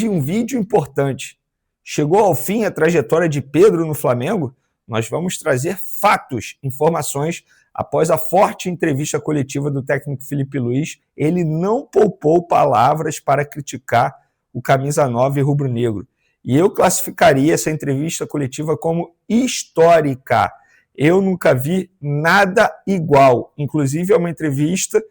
de um vídeo importante. Chegou ao fim a trajetória de Pedro no Flamengo? Nós vamos trazer fatos, informações. Após a forte entrevista coletiva do técnico Felipe Luiz, ele não poupou palavras para criticar o camisa 9 rubro-negro. E eu classificaria essa entrevista coletiva como histórica. Eu nunca vi nada igual. Inclusive, é uma entrevista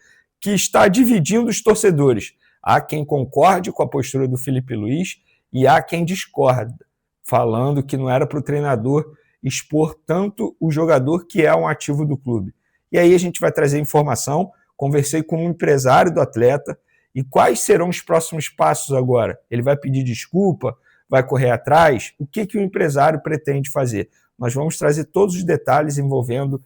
que está dividindo os torcedores. Há quem concorde com a postura do Felipe Luiz e há quem discorda, falando que não era para o treinador expor tanto o jogador que é um ativo do clube. E aí a gente vai trazer informação. Conversei com um empresário do atleta. E quais serão os próximos passos agora? Ele vai pedir desculpa? Vai correr atrás? O que o empresário pretende fazer? Nós vamos trazer todos os detalhes envolvendo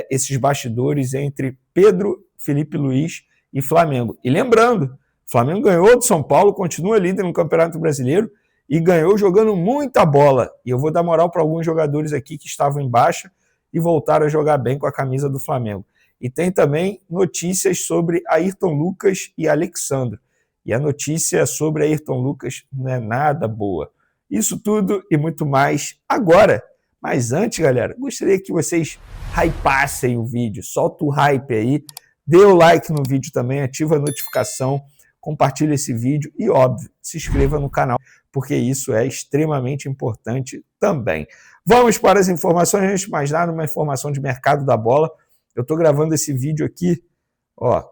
esses bastidores entre Pedro, Felipe Luiz e Flamengo. E lembrando, Flamengo ganhou do São Paulo, continua líder no Campeonato Brasileiro e ganhou jogando muita bola. E eu vou dar moral para alguns jogadores aqui que estavam em baixa e voltaram a jogar bem com a camisa do Flamengo. E tem também notícias sobre Ayrton Lucas e Alexandro. E a notícia sobre Ayrton Lucas não é nada boa. Isso tudo e muito mais agora. Mas antes, galera, gostaria que vocês hypassem o vídeo. Solta o hype aí, dê o like no vídeo também, ativa a notificação, compartilhe esse vídeo e, óbvio, se inscreva no canal, porque isso é extremamente importante também. Vamos para as informações. Antes de mais nada, uma informação de mercado da bola. Eu estou gravando esse vídeo aqui,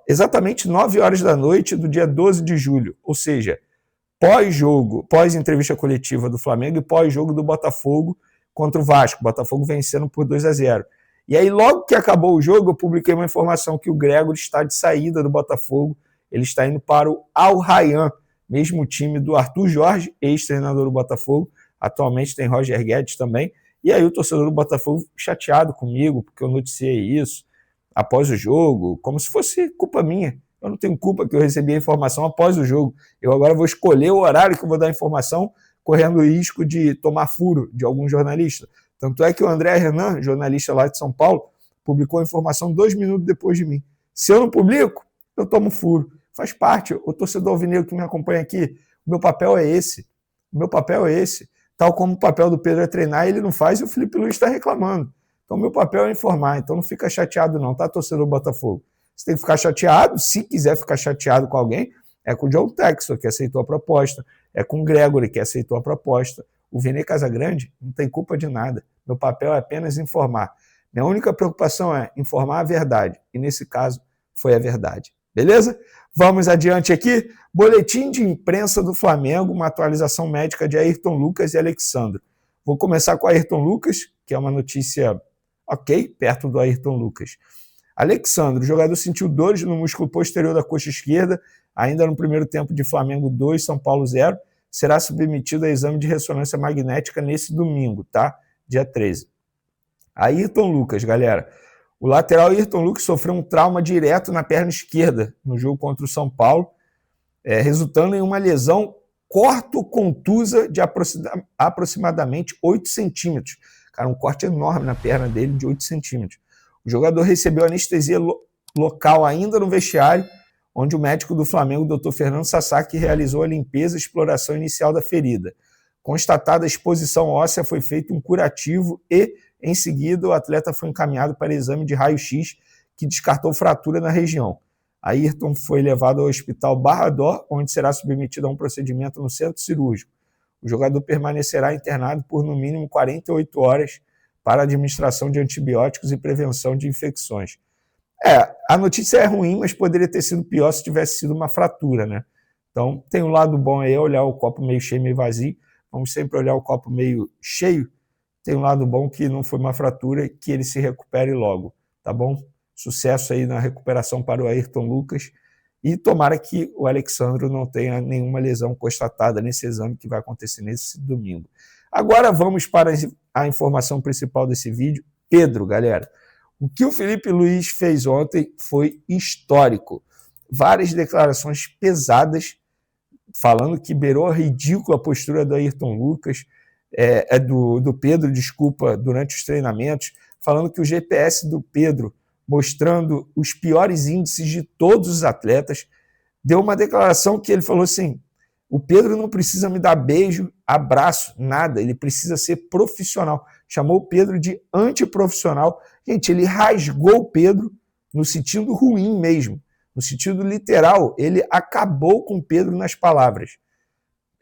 exatamente 9 horas da noite do dia 12 de julho, ou seja, pós-jogo, pós-entrevista coletiva do Flamengo e pós-jogo do Botafogo contra o Vasco. O Botafogo vencendo por 2-0. E aí, logo que acabou o jogo, eu publiquei uma informação que o Gregory está de saída do Botafogo. Ele está indo para o Al Rayyan, mesmo time do Arthur Jorge, ex-treinador do Botafogo. Atualmente tem Roger Guedes também. E aí o torcedor do Botafogo chateado comigo, porque eu noticiei isso após o jogo, como se fosse culpa minha. Eu não tenho culpa que eu recebi a informação após o jogo. Eu agora vou escolher o horário que eu vou dar a informação, correndo o risco de tomar furo de algum jornalista. Tanto é que o André Renan, jornalista lá de São Paulo, publicou a informação 2 minutos depois de mim. Se eu não publico, eu tomo furo. Faz parte. O torcedor alvinegro que me acompanha aqui, o meu papel é esse. O meu papel é esse. Tal como o papel do Pedro é treinar, ele não faz e o Felipe Luiz está reclamando. Então, meu papel é informar. Então, não fica chateado não, tá, torcedor do Botafogo? Você tem que ficar chateado, se quiser ficar chateado com alguém, é com o John Textor, que aceitou a proposta, é com o Gregory, que aceitou a proposta. O Vene Casagrande não tem culpa de nada. Meu papel é apenas informar. Minha única preocupação é informar a verdade. E, nesse caso, foi a verdade. Beleza? Vamos adiante aqui. Boletim de imprensa do Flamengo, uma atualização médica de Ayrton Lucas e Alexandro. Vou começar com Ayrton Lucas, que é uma notícia perto do Ayrton Lucas. Alexandro, o jogador sentiu dores no músculo posterior da coxa esquerda, ainda no primeiro tempo de Flamengo 2, São Paulo 0. Será submetido a exame de ressonância magnética nesse domingo, tá? Dia 13. Ayrton Lucas, galera. O lateral Ayrton Lucas sofreu um trauma direto na perna esquerda no jogo contra o São Paulo, resultando em uma lesão corto-contusa de aproximadamente 8 centímetros. Cara, um corte enorme na perna dele de 8 centímetros. O jogador recebeu anestesia local ainda no vestiário, onde o médico do Flamengo, o Dr. Fernando Sasaki, realizou a limpeza e exploração inicial da ferida. Constatada a exposição óssea, foi feito um curativo e, em seguida, o atleta foi encaminhado para exame de raio-x, que descartou fratura na região. Ayrton foi levado ao hospital Barra d'Or, onde será submetido a um procedimento no centro cirúrgico. O jogador permanecerá internado por no mínimo 48 horas para administração de antibióticos e prevenção de infecções. A notícia é ruim, mas poderia ter sido pior se tivesse sido uma fratura, né? Então, tem um lado bom aí, olhar o copo meio cheio, meio vazio. Vamos sempre olhar o copo meio cheio. Tem um lado bom que não foi uma fratura e que ele se recupere logo, tá bom? Sucesso aí na recuperação para o Ayrton Lucas. E tomara que o Alexandro não tenha nenhuma lesão constatada nesse exame que vai acontecer nesse domingo. Agora vamos para a informação principal desse vídeo. Pedro, galera, o que o Felipe Luiz fez ontem foi histórico. Várias declarações pesadas, falando que beirou a ridícula postura do Ayrton Lucas, do Pedro, desculpa, durante os treinamentos, falando que o GPS do Pedro, mostrando os piores índices de todos os atletas, deu uma declaração que ele falou assim: O Pedro não precisa me dar beijo, abraço, nada. Ele precisa ser profissional. Chamou o Pedro de antiprofissional. Gente, ele rasgou o Pedro no sentido ruim mesmo. No sentido literal, ele acabou com o Pedro nas palavras.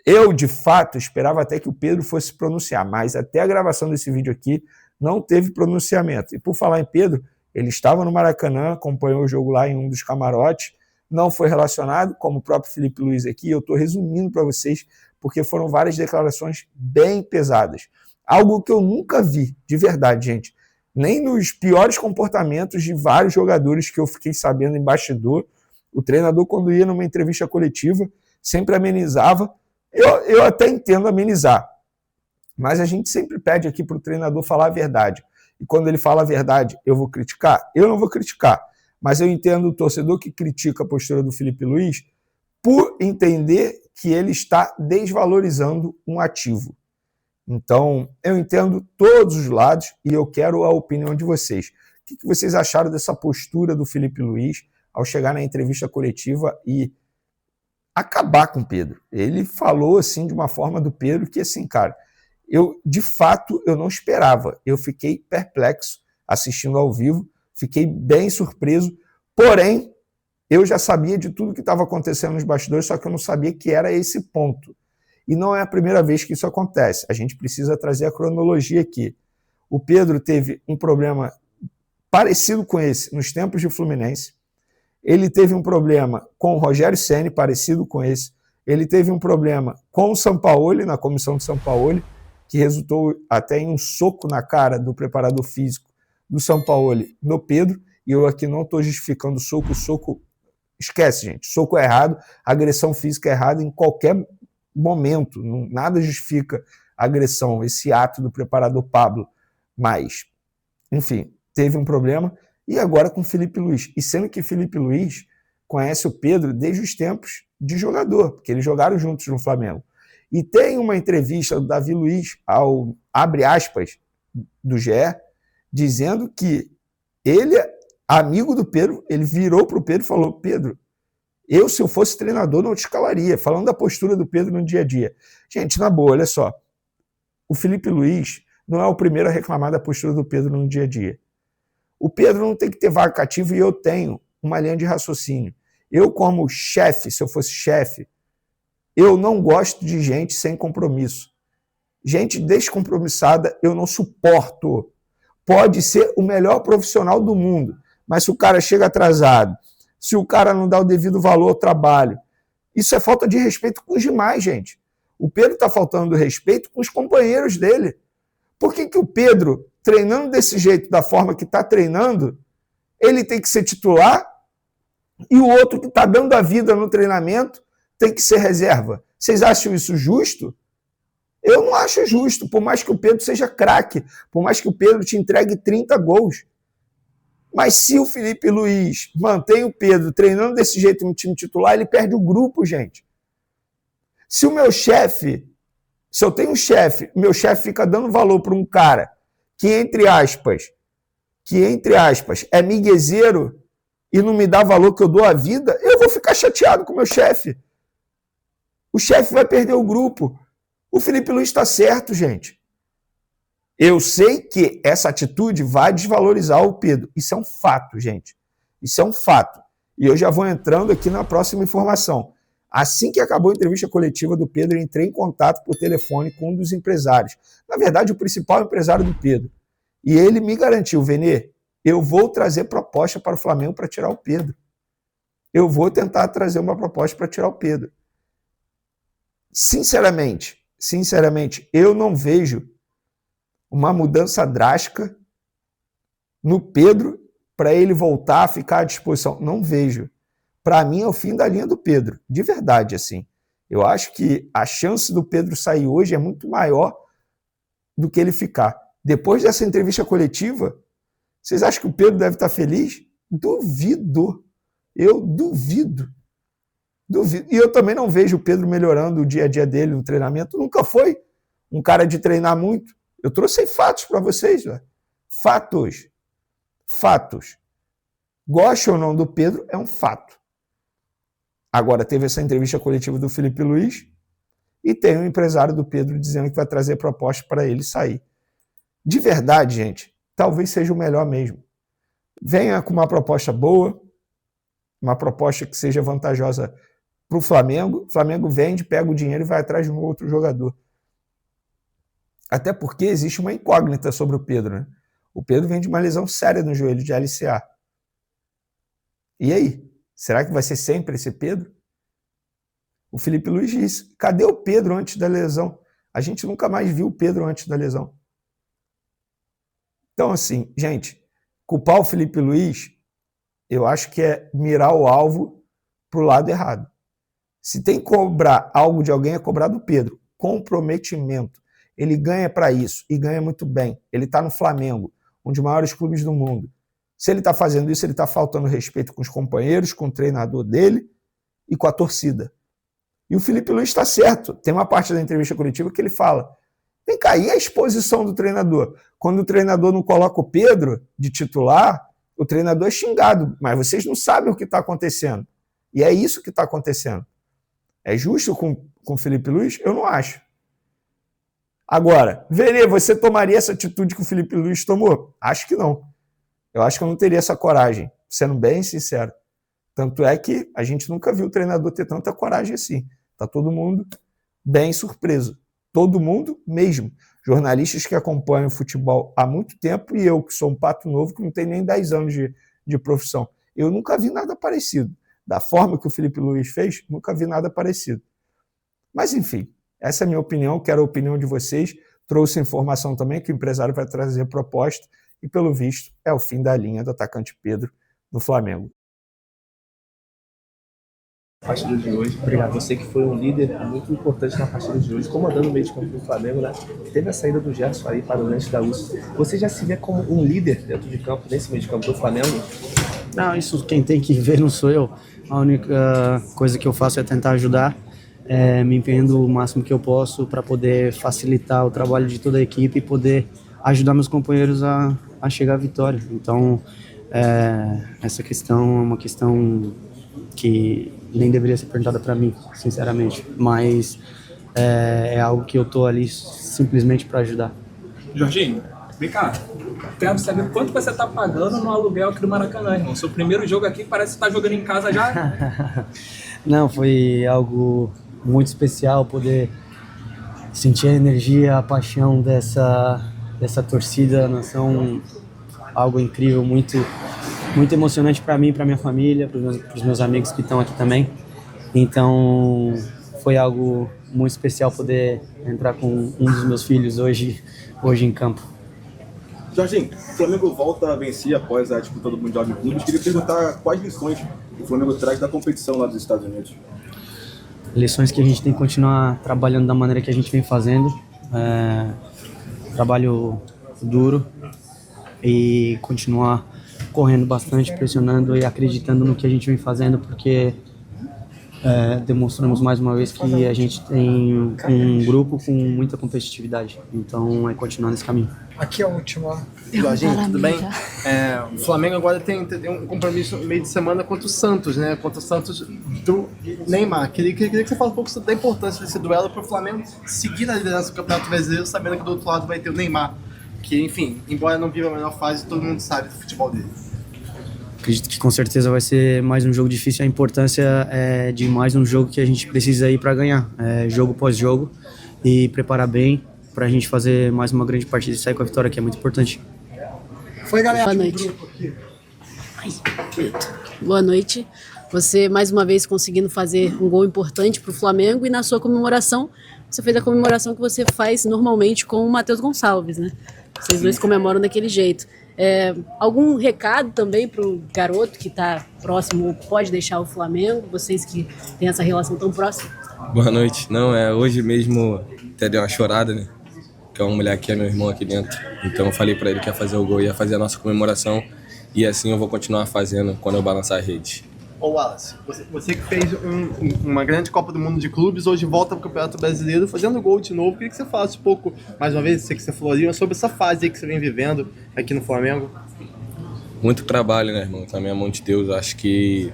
Eu, de fato, esperava até que o Pedro fosse pronunciar, mas até a gravação desse vídeo aqui não teve pronunciamento. E por falar em Pedro, ele estava no Maracanã, acompanhou o jogo lá em um dos camarotes, não foi relacionado, como o próprio Felipe Luiz aqui. Eu estou resumindo para vocês, porque foram várias declarações bem pesadas. Algo que eu nunca vi, de verdade, gente. Nem nos piores comportamentos de vários jogadores que eu fiquei sabendo em bastidor. O treinador, quando ia numa entrevista coletiva, sempre amenizava. Eu até entendo amenizar, mas a gente sempre pede aqui para o treinador falar a verdade. E quando ele fala a verdade, eu vou criticar? Eu não vou criticar, mas eu entendo o torcedor que critica a postura do Felipe Luiz por entender que ele está desvalorizando um ativo. Então, eu entendo todos os lados e eu quero a opinião de vocês. O que vocês acharam dessa postura do Felipe Luiz ao chegar na entrevista coletiva e acabar com o Pedro? Ele falou assim de uma forma do Pedro que, assim, cara, de fato, eu não esperava. Eu fiquei perplexo assistindo ao vivo, fiquei bem surpreso, porém, eu já sabia de tudo que estava acontecendo nos bastidores, só que eu não sabia que era esse ponto. E não é a primeira vez que isso acontece. A gente precisa trazer a cronologia aqui. O Pedro teve um problema parecido com esse nos tempos de Fluminense. Ele teve um problema com o Rogério Ceni, parecido com esse. Ele teve um problema com o Sampaoli, na comissão de Sampaoli, que resultou até em um soco na cara do preparador físico do Sampaoli no Pedro. E eu aqui não estou justificando soco. Esquece, gente. Soco é errado, agressão física é errada em qualquer momento. Nada justifica a agressão, esse ato do preparador Pablo. Mas, enfim, teve um problema. E agora com Felipe Luiz. E sendo que Felipe Luiz conhece o Pedro desde os tempos de jogador, porque eles jogaram juntos no Flamengo. E tem uma entrevista do Davi Luiz ao, abre aspas, do GE, dizendo que ele, amigo do Pedro, ele virou para o Pedro e falou: Pedro, se eu fosse treinador, não te escalaria. Falando da postura do Pedro no dia a dia. Gente, na boa, olha só. O Felipe Luiz não é o primeiro a reclamar da postura do Pedro no dia a dia. O Pedro não tem que ter vaga cativa e eu tenho uma linha de raciocínio. Eu, como chefe, se eu fosse chefe, eu não gosto de gente sem compromisso. Gente descompromissada eu não suporto. Pode ser o melhor profissional do mundo, mas se o cara chega atrasado, se o cara não dá o devido valor ao trabalho, isso é falta de respeito com os demais, gente. O Pedro está faltando respeito com os companheiros dele. Por que o Pedro, treinando desse jeito, da forma que está treinando, ele tem que ser titular e o outro que está dando a vida no treinamento tem que ser reserva? Vocês acham isso justo? Eu não acho justo, por mais que o Pedro seja craque, por mais que o Pedro te entregue 30 gols. Mas se o Felipe Luiz mantém o Pedro treinando desse jeito no time titular, ele perde o grupo, gente. Se o meu chefe, se eu tenho um chefe, meu chefe fica dando valor para um cara que, entre aspas, é miguezeiro e não me dá valor que eu dou à vida, eu vou ficar chateado com o meu chefe. O chefe vai perder o grupo. O Felipe Luiz está certo, gente. Eu sei que essa atitude vai desvalorizar o Pedro. Isso é um fato, gente. Isso é um fato. E eu já vou entrando aqui na próxima informação. Assim que acabou a entrevista coletiva do Pedro, eu entrei em contato por telefone com um dos empresários. Na verdade, o principal empresário do Pedro. E ele me garantiu: Venê, eu vou trazer proposta para o Flamengo para tirar o Pedro. Eu vou tentar trazer uma proposta para tirar o Pedro. Sinceramente, eu não vejo uma mudança drástica no Pedro para ele voltar a ficar à disposição. Não vejo. Para mim é o fim da linha do Pedro. De verdade, assim. Eu acho que a chance do Pedro sair hoje é muito maior do que ele ficar. Depois dessa entrevista coletiva, vocês acham que o Pedro deve estar feliz? Duvido. Eu duvido. E eu também não vejo o Pedro melhorando o dia a dia dele no treinamento. Nunca foi um cara de treinar muito. Eu trouxe fatos para vocês. Né? Fatos. Goste ou não do Pedro, é um fato. Agora, teve essa entrevista coletiva do Felipe Luiz. e tem o empresário do Pedro dizendo que vai trazer proposta para ele sair. De verdade, gente, talvez seja o melhor mesmo. Venha com uma proposta boa, uma proposta que seja vantajosa para o Flamengo. O Flamengo vende, pega o dinheiro e vai atrás de um outro jogador. Até porque existe uma incógnita sobre o Pedro, né? O Pedro vem de uma lesão séria no joelho de LCA. E aí? Será que vai ser sempre esse Pedro? O Felipe Luiz disse, cadê o Pedro antes da lesão? A gente nunca mais viu o Pedro antes da lesão. Então, assim, gente, culpar o Felipe Luiz, eu acho que é mirar o alvo para o lado errado. Se tem que cobrar algo de alguém, é cobrar do Pedro. Comprometimento. Ele ganha para isso e ganha muito bem. Ele está no Flamengo, um dos maiores clubes do mundo. Se ele está fazendo isso, ele está faltando respeito com os companheiros, com o treinador dele e com a torcida. E o Felipe Luiz está certo. Tem uma parte da entrevista coletiva que ele fala, vem cá, e a exposição do treinador? Quando o treinador não coloca o Pedro de titular, o treinador é xingado, mas vocês não sabem o que está acontecendo. E é isso que está acontecendo. É justo com o Felipe Luiz? Eu não acho. Agora, Verê, você tomaria essa atitude que o Felipe Luiz tomou? Acho que não. Eu acho que eu não teria essa coragem, sendo bem sincero. Tanto é que a gente nunca viu o treinador ter tanta coragem assim. Está todo mundo bem surpreso. Todo mundo mesmo. Jornalistas que acompanham o futebol há muito tempo e eu, que sou um pato novo, que não tem nem 10 anos de profissão. Eu nunca vi nada parecido. Da forma que o Felipe Luiz fez, nunca vi nada parecido. Mas, enfim, essa é a minha opinião, quero a opinião de vocês. Trouxe informação também que o empresário vai trazer proposta e, pelo visto, é o fim da linha do atacante Pedro no Flamengo. Partida de hoje. Obrigado. Você que foi um líder muito importante na partida de hoje, comandando o meio de campo do Flamengo, né? Teve a saída do Gerson aí para o lanche da USP. Você já se vê como um líder dentro de campo, nesse meio de campo do Flamengo? Não, isso quem tem que ver não sou eu. A única coisa que eu faço é tentar ajudar, me empenhando o máximo que eu posso para poder facilitar o trabalho de toda a equipe e poder ajudar meus companheiros a chegar à vitória. Então, essa questão é uma questão que nem deveria ser perguntada para mim, sinceramente, mas é algo que eu tô ali simplesmente para ajudar. Jorginho, vem cá, quero saber quanto você tá pagando no aluguel aqui do Maracanã, irmão. Seu primeiro jogo aqui parece que tá jogando em casa já. Não, foi algo muito especial poder sentir a energia, a paixão dessa torcida, nação, algo incrível, muito emocionante para mim, para minha família, para os meus amigos que estão aqui também. Então, foi algo muito especial poder entrar com um dos meus filhos hoje em campo. Jorginho, o Flamengo volta a vencer após a disputa do Mundial de Clubes. Queria perguntar quais lições o Flamengo traz da competição lá dos Estados Unidos. Lições que a gente tem que continuar trabalhando da maneira que a gente vem fazendo. Trabalho duro e continuar correndo bastante, pressionando e acreditando no que a gente vem fazendo, porque demonstramos mais uma vez que a gente tem um grupo com muita competitividade. Então, é continuar nesse caminho. Aqui é a última. Jorginho, tudo bem? O Flamengo agora tem um compromisso no meio de semana contra o Santos, né? Contra o Santos do Neymar. Queria que você falasse um pouco da importância desse duelo para o Flamengo seguir na liderança do Campeonato Brasileiro, sabendo que do outro lado vai ter o Neymar, que, enfim, embora não viva a melhor fase, todo mundo sabe do futebol dele. Acredito que com certeza vai ser mais um jogo difícil. A importância é de mais um jogo que a gente precisa ir para ganhar, jogo após jogo, e preparar bem para a gente fazer mais uma grande partida e sair com a vitória, que é muito importante. Foi, galera. Boa noite. Boa noite. Você mais uma vez conseguindo fazer um gol importante para o Flamengo, e na sua comemoração, você fez a comemoração que você faz normalmente com o Matheus Gonçalves, né? Vocês dois comemoram daquele jeito. Algum recado também para o garoto que está próximo ou pode deixar o Flamengo, vocês que têm essa relação tão próxima? Boa noite. Não, hoje mesmo até deu uma chorada, né? Que é uma mulher que é meu irmão aqui dentro. Então eu falei para ele que ia fazer o gol, ia fazer a nossa comemoração, e assim eu vou continuar fazendo quando eu balançar a rede. Ô Wallace, você que fez uma grande Copa do Mundo de clubes, hoje volta para o Campeonato Brasileiro fazendo gol de novo. Queria que você falasse um pouco, mais uma vez, sei que você falou ali, sobre essa fase aí que você vem vivendo aqui no Flamengo. Muito trabalho, né, irmão? Tá na minha mão de Deus. Acho que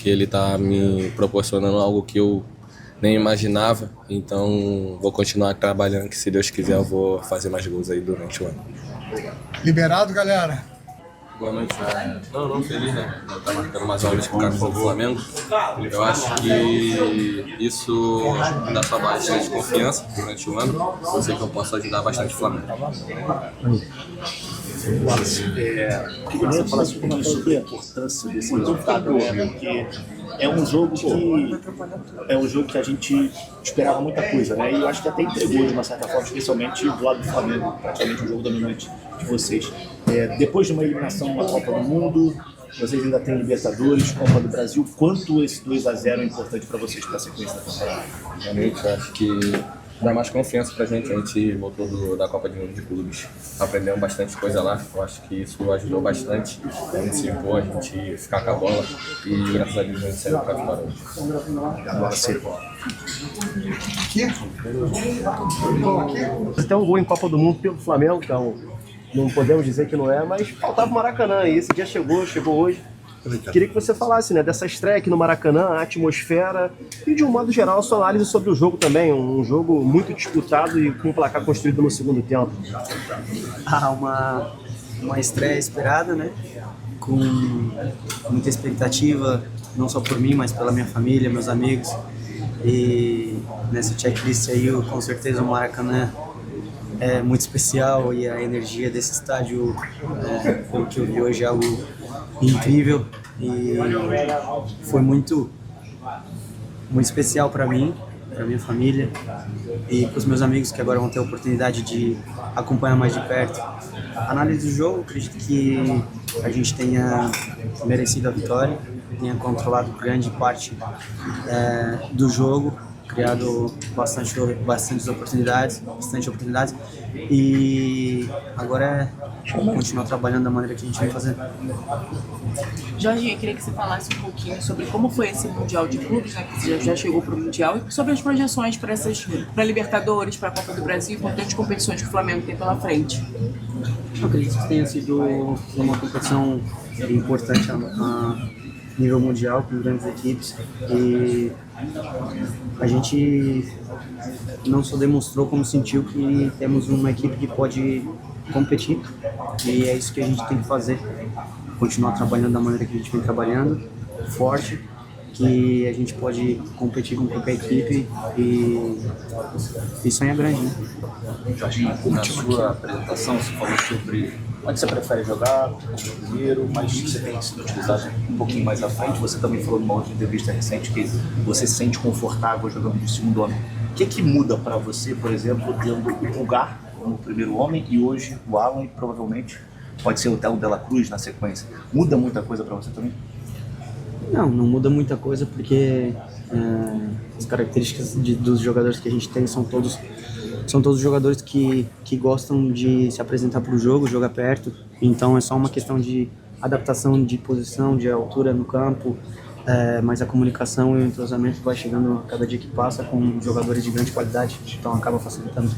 ele tá me proporcionando algo que eu nem imaginava. Então vou continuar trabalhando, que se Deus quiser eu vou fazer mais gols aí durante o ano. Liberado, galera? Boa noite. Não, feliz, né? Tá marcando mais uma vez com o campeão do Flamengo. Eu acho que isso dá só bastante confiança durante o ano. Eu sei que eu posso ajudar bastante o Flamengo. Queria que você falasse um pouquinho sobre a importância desse resultado, né? Porque é um jogo que a gente esperava muita coisa, né? E eu acho que até entregou de uma certa forma, especialmente do lado do Flamengo, praticamente um jogo dominante de vocês. Depois de uma eliminação na Copa do Mundo, vocês ainda têm Libertadores, Copa do Brasil. Quanto esse 2-0 é importante para vocês para a sequência da temporada? Realmente, eu acho que dá mais confiança pra gente. A gente voltou da Copa do Mundo de Clubes, aprendemos bastante coisa lá. Eu acho que isso ajudou bastante. A gente se impor, a gente ficar com a bola e graças a Deus a gente saiu pra fora hoje. Agora sim. Você tem um gol em Copa do Mundo pelo Flamengo, então não podemos dizer que não é, mas faltava o Maracanã e esse dia chegou hoje. Queria que você falasse, né, dessa estreia aqui no Maracanã, a atmosfera e, de um modo geral, a sua análise sobre o jogo também. Um jogo muito disputado e com um placar construído no segundo tempo. Uma estreia esperada, né? Com muita expectativa, não só por mim, mas pela minha família, meus amigos. E nessa checklist aí, com certeza o Maracanã é muito especial e a energia desse estádio, pelo que eu vi hoje, é algo incrível e foi muito especial para mim, para minha família e para os meus amigos que agora vão ter a oportunidade de acompanhar mais de perto. A análise do jogo, acredito que a gente tenha merecido a vitória, tenha controlado grande parte do jogo, criado bastante oportunidades e agora é continuar trabalhando da maneira que a gente vem fazendo. Jorginho, eu queria que você falasse um pouquinho sobre como foi esse Mundial de Clubes, né, que você já chegou para o Mundial, e sobre as projeções para Libertadores, para a Copa do Brasil, importantes competições que o Flamengo tem pela frente. Eu acredito que tenha sido uma competição importante a nível mundial, com grandes equipes, e a gente não só demonstrou como sentiu que temos uma equipe que pode competir, e é isso que a gente tem que fazer, continuar trabalhando da maneira que a gente vem trabalhando, forte, que a gente pode competir com qualquer equipe e sonhar grande, né? Jorginho, na sua apresentação você falou sobre onde você prefere jogar, como primeiro, mas você tem sido utilizado um pouquinho mais à frente. Você também falou numa outra entrevista recente que você se sente confortável jogando de segundo homem. O que muda para você, por exemplo, tendo o Pulgar como primeiro homem e hoje o Alan e provavelmente pode ser o Telo Dela Cruz na sequência? Muda muita coisa para você também? Não muda muita coisa porque as características dos jogadores que a gente tem são todos jogadores que gostam de se apresentar para o jogo, jogar perto. Então é só uma questão de adaptação de posição, de altura no campo, mas a comunicação e o entrosamento vai chegando a cada dia que passa com jogadores de grande qualidade, então acaba facilitando.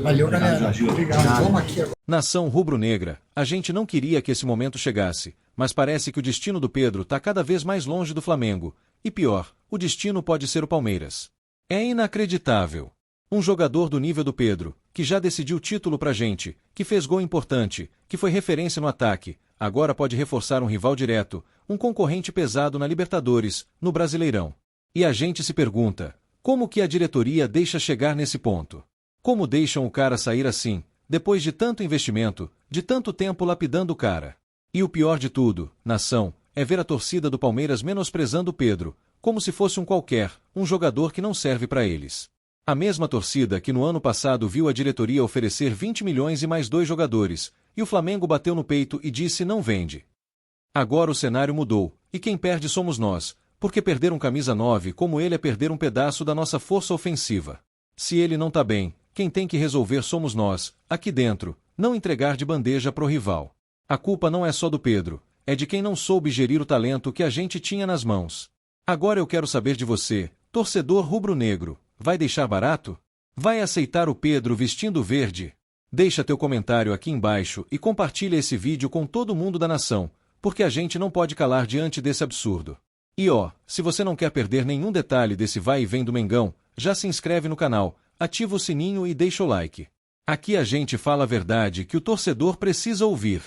Valeu, galera. Obrigado. Vamos aqui agora. Nação rubro-negra, a gente não queria que esse momento chegasse, mas parece que o destino do Pedro está cada vez mais longe do Flamengo. E pior, o destino pode ser o Palmeiras. É inacreditável. Um jogador do nível do Pedro, que já decidiu título pra gente, que fez gol importante, que foi referência no ataque, agora pode reforçar um rival direto, um concorrente pesado na Libertadores, no Brasileirão. E a gente se pergunta, como que a diretoria deixa chegar nesse ponto? Como deixam o cara sair assim, depois de tanto investimento, de tanto tempo lapidando o cara? E o pior de tudo, nação, é ver a torcida do Palmeiras menosprezando o Pedro, como se fosse um qualquer, um jogador que não serve pra eles. A mesma torcida que no ano passado viu a diretoria oferecer 20 milhões e mais 2 jogadores, e o Flamengo bateu no peito e disse não vende. Agora o cenário mudou, e quem perde somos nós, porque perder um camisa 9 como ele é perder um pedaço da nossa força ofensiva. Se ele não tá bem, quem tem que resolver somos nós, aqui dentro, não entregar de bandeja pro rival. A culpa não é só do Pedro, é de quem não soube gerir o talento que a gente tinha nas mãos. Agora eu quero saber de você, torcedor rubro-negro. Vai deixar barato? Vai aceitar o Pedro vestindo verde? Deixa teu comentário aqui embaixo e compartilha esse vídeo com todo mundo da nação, porque a gente não pode calar diante desse absurdo. E ó, se você não quer perder nenhum detalhe desse vai e vem do Mengão, já se inscreve no canal, ativa o sininho e deixa o like. Aqui a gente fala a verdade que o torcedor precisa ouvir.